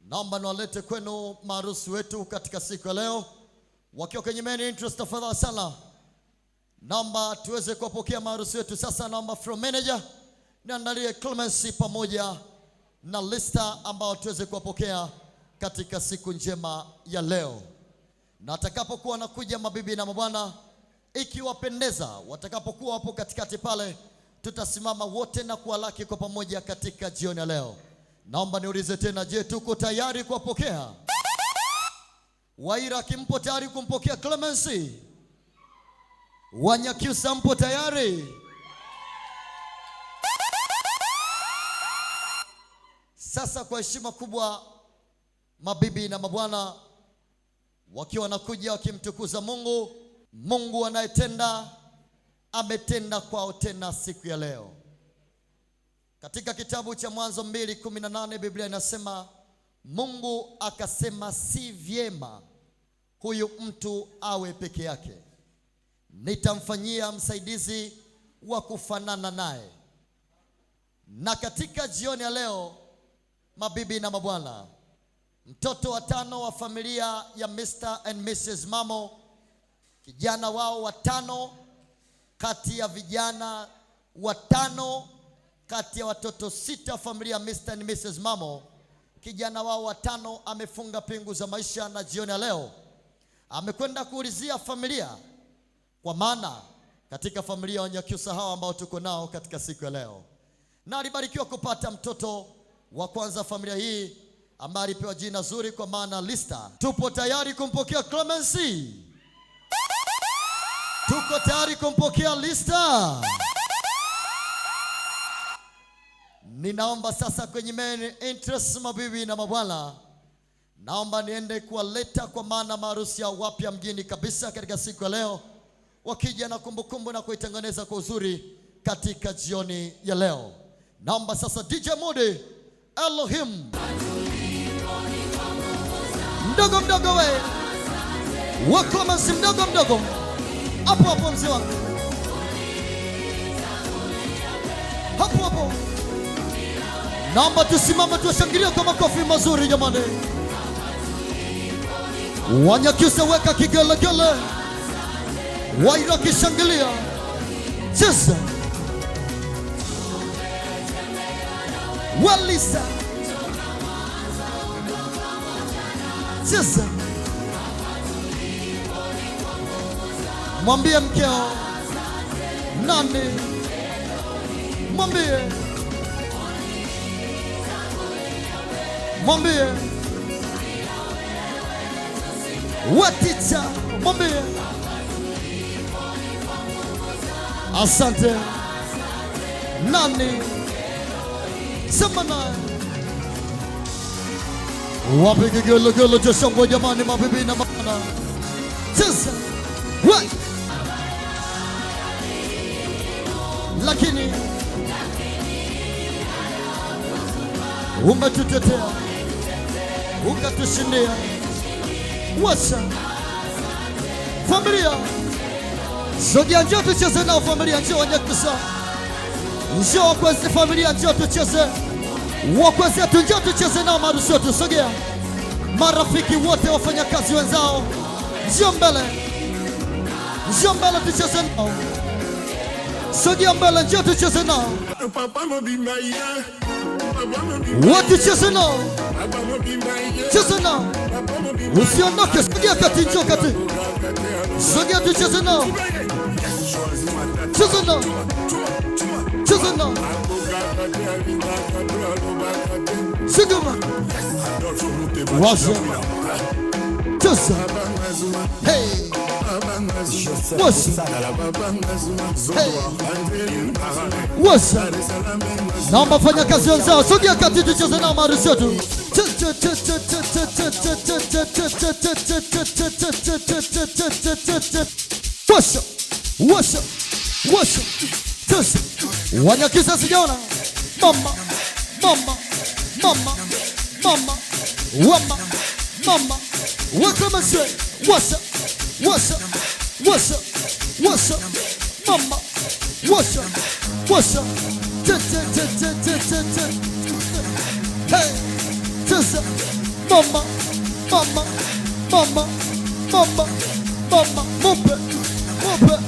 Naomba niwalete kwenu maharusi wetu katika siku ya leo. Wakiwa kwenye main interest, tafadhali sana. Naomba tuweze kuwapokea maharusi wetu sasa. Naomba from manager niandalie Clemency pamoja na lista ambao tuweze kuwapokea katika siku njema ya leo. Na atakapokuwa wanakuja mabibi na mabwana, ikiwapendeza watakapokuwa wapo katikati pale, tutasimama wote na kuwalaki kwa pamoja katika jioni ya leo. Naomba niulize tena, je, tuko tayari kuwapokea? Waira kimpo tayari kumpokea Clemency? Wanyakyusa mpo tayari? Sasa kwa heshima kubwa, mabibi na mabwana wakiwa wanakuja wakimtukuza Mungu, Mungu anayetenda ametenda kwao tena siku ya leo. Katika kitabu cha Mwanzo 2:18 Biblia inasema, Mungu akasema si vyema huyu mtu awe peke yake, nitamfanyia msaidizi wa kufanana naye. Na katika jioni ya leo, mabibi na mabwana, mtoto wa 5 wa familia ya Mr. and Mrs. Mamo, kijana wao wa 5 kati ya vijana wa 5 kati ya watoto 6 familia ya Mr. and Mrs. Mamo, kijana wao wa 5 amefunga pingu za maisha, na jioni ya leo amekwenda kuulizia familia, kwa maana katika familia ya Wanyakyusa hawa ambao tuko nao katika siku ya leo, na alibarikiwa kupata mtoto wa kwanza familia hii ambaye alipewa jina zuri kwa maana Lista. Tupo tayari kumpokea Clemency? Tuko tayari kumpokea Lista? Ninaomba sasa kwenye main interest, mabibi na mabwana, naomba niende kuwaleta, kwa maana maharusi ya wapya mjini kabisa katika siku ya leo, wakija na kumbukumbu na kuitengeneza kwa uzuri katika jioni ya leo. Naomba sasa DJ Mudi Elohim, mdogo mdogo we Clemency, mdogo mdogo hapo hapo, mzee wangu hapo hapo. Naomba tusimame tuwashangilie kwa makofi mazuri jamani. Wanyakyusa weka kigelegele, Waira kishangilia, cheza Walisa, cheza. Mwambie mkeo nani, mwambie waticha, mwambie asante nani, sema naye. Wapige gelegele cha shangwe jamani, mabibi na mabwana, cheza we. Lakini umetutetea ukatushindia, wacha familia sogea, njoo tucheze nao familia, njoo Wanyakyusa, njoo wakwezi familia, njoo tucheze wakwezi wetu, njoo tucheze nao maharusi wetu, sogea. Marafiki wote, wafanyakazi wenzao, njoo mbele, njoo mbele tucheze nao, sogea mbele, njoo tucheze nao, wote cheze nao, cheze nao, usiondoke, sogea kati, njoo kati, sogea tucheze nao, cheze nao, cheze nao, sigama washa, cheza, hey, washa, hey, washa. Naomba fanya kazi wenzao, sogea kati tucheze nao maharusi yetu. Washa, washa, washa, cheza. Wanyakyusa sijaona, mama, mama, mama, mama, wama, mama, Clemency, washa, washa, washa, washa, mama, washa, washa, hey, cheza, mama, mama, mama, mama, mama, mupe, mupe.